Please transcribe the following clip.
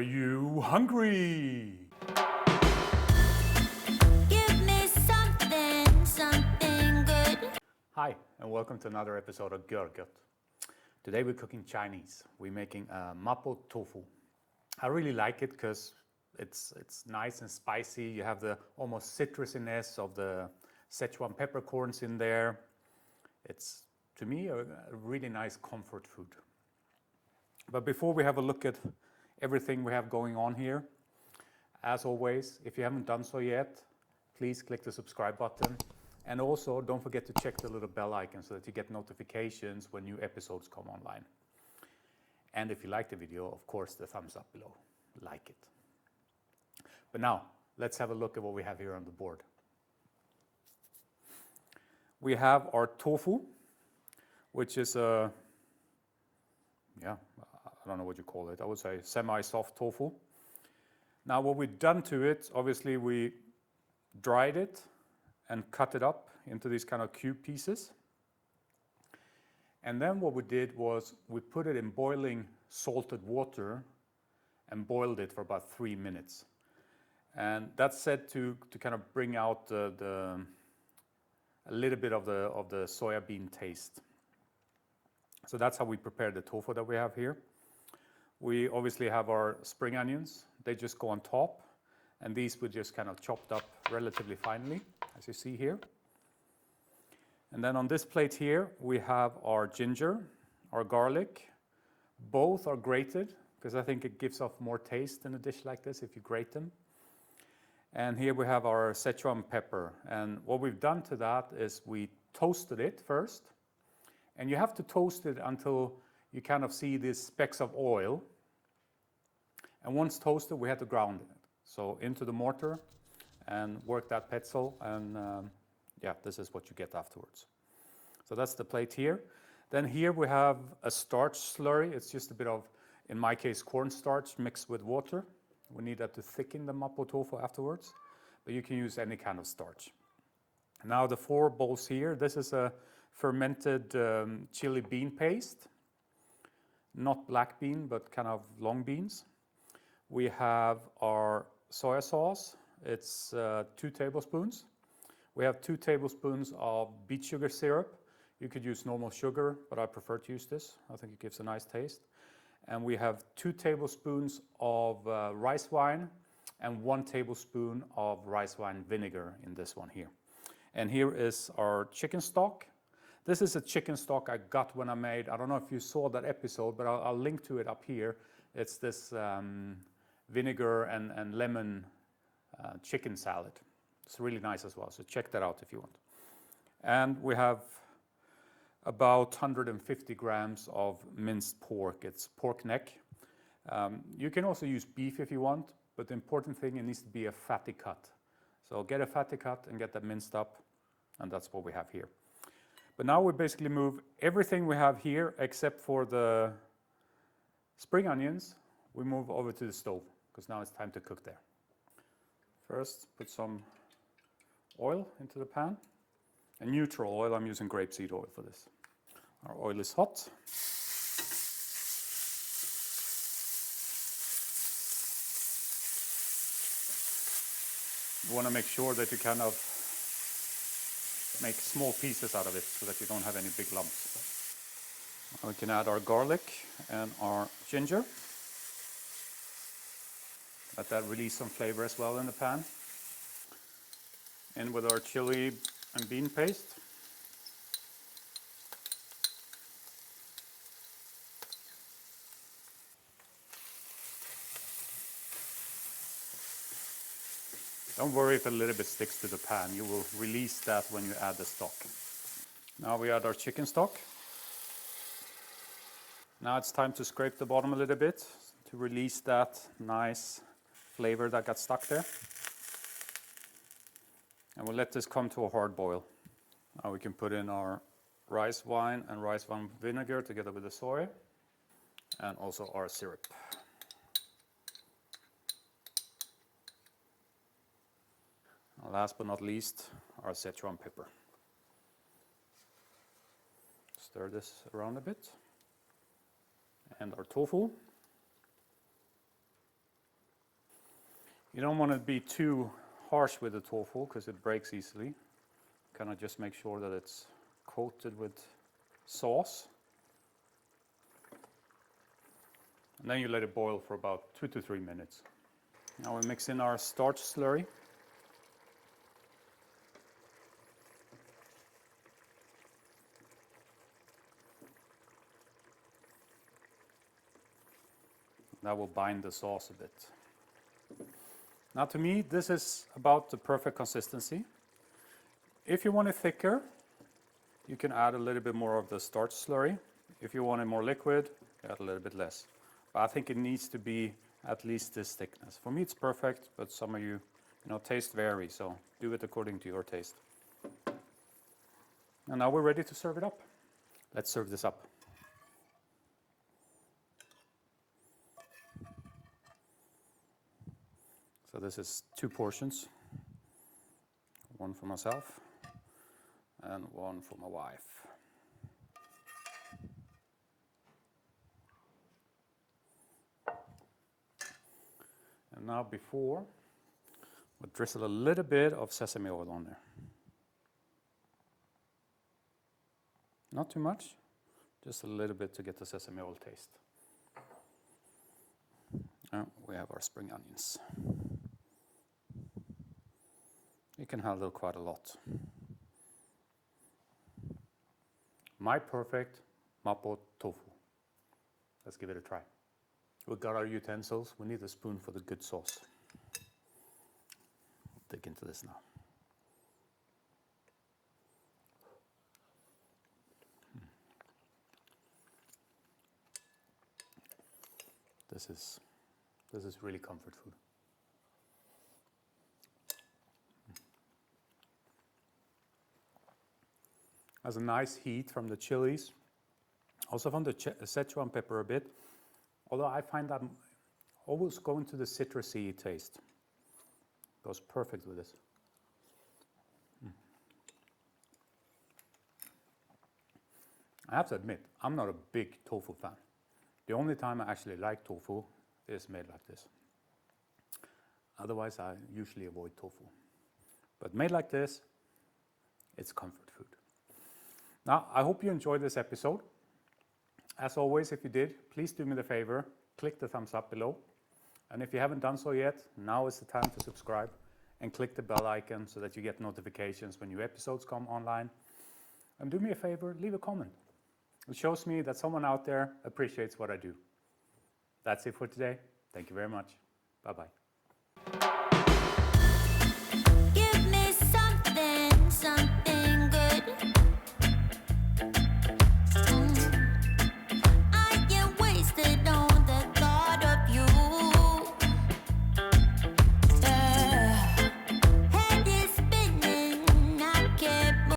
you hungry? Give me something good. Hi, and welcome to another episode of Görgött. Today we're cooking Chinese. We're making Mapo Tofu. I really like it because it's nice and spicy. You have the almost citrusiness of the Sichuan peppercorns in there. It's, to me, a really nice comfort food. But before we have a look at everything we have going on here, as always, if you haven't done so yet, please click the subscribe button. And also, don't forget to check the little bell icon so that you get notifications when new episodes come online. And if you like the video, of course, the thumbs up below. Like it. But now, let's have a look at what we have here on the board. We have our tofu, which is I don't know what you call it. I would say semi-soft tofu. Now what we've done to it, obviously we dried it and cut it up into these kind of cube pieces. And then what we did was we put it in boiling salted water and boiled it for about 3 minutes. And that's said to kind of bring out a little bit of the soya bean taste. So that's how we prepare the tofu that we have here. We obviously have our spring onions. They just go on top. And these we just kind of chopped up relatively finely, as you see here. And then on this plate here, we have our ginger, our garlic. Both are grated, because I think it gives off more taste in a dish like this if you grate them. And here we have our Sichuan pepper. And what we've done to that is we toasted it first. And you have to toast it until you kind of see these specks of oil. And once toasted, we had to ground it. So into the mortar and work that petzl. And this is what you get afterwards. So that's the plate here. Then here we have a starch slurry. It's just a bit of, in my case, cornstarch mixed with water. We need that to thicken the Mapo Tofu afterwards. But you can use any kind of starch. Now the 4 bowls here. This is a fermented chili bean paste. Not black bean, but kind of long beans. We have our soy sauce. It's 2 tablespoons. We have 2 tablespoons of beet sugar syrup. You could use normal sugar, but I prefer to use this. I think it gives a nice taste. And we have 2 tablespoons of rice wine and 1 tablespoon of rice wine vinegar in this one here. And here is our chicken stock. This is a chicken stock I got when I made, I don't know if you saw that episode, but I'll link to it up here. It's this vinegar and lemon chicken salad. It's really nice as well, so check that out if you want. And we have about 150 grams of minced pork. It's pork neck. You can also use beef if you want, but the important thing, it needs to be a fatty cut. So get a fatty cut and get that minced up, and that's what we have here. But now we basically move everything we have here, except for the spring onions, we move over to the stove, because now it's time to cook there. First, put some oil into the pan. And neutral oil, I'm using grapeseed oil for this. Our oil is hot. You want to make sure that you kind of make small pieces out of it so that you don't have any big lumps. Now we can add our garlic and our ginger. Let that release some flavor as well in the pan. In with our chili and bean paste. Don't worry if a little bit sticks to the pan. You will release that when you add the stock. Now we add our chicken stock. Now it's time to scrape the bottom a little bit to release that nice flavor that got stuck there. And we'll let this come to a hard boil. Now we can put in our rice wine and rice wine vinegar together with the soy, and also our syrup. And last but not least, our Sichuan pepper. Stir this around a bit. And our tofu. You don't want to be too harsh with the tofu because it breaks easily. Kind of just make sure that it's coated with sauce. And then you let it boil for about 2 to 3 minutes. Now we mix in our starch slurry. That will bind the sauce a bit. Now to me, this is about the perfect consistency. If you want it thicker, you can add a little bit more of the starch slurry. If you want it more liquid, add a little bit less. But I think it needs to be at least this thickness. For me, it's perfect, but some of you, taste vary, so do it according to your taste. And now we're ready to serve it up. Let's serve this up. So this is 2 portions, one for myself and one for my wife. And now before, we'll drizzle a little bit of sesame oil on there. Not too much, just a little bit to get the sesame oil taste. And we have our spring onions. You can handle quite a lot. My perfect Mapo Tofu. Let's give it a try. We've got our utensils. We need a spoon for the good sauce. Dig into this now. This is really comfort food. Has a nice heat from the chilies, also from the Sichuan pepper a bit. Although I find that always going to the citrusy taste. Goes perfect with this. I have to admit, I'm not a big tofu fan. The only time I actually like tofu is made like this. Otherwise, I usually avoid tofu. But made like this, it's comfort food. Now, I hope you enjoyed this episode. As always, if you did, please do me the favor, click the thumbs up below. And if you haven't done so yet, now is the time to subscribe and click the bell icon so that you get notifications when new episodes come online. And do me a favor, leave a comment. It shows me that someone out there appreciates what I do. That's it for today. Thank you very much. Bye-bye.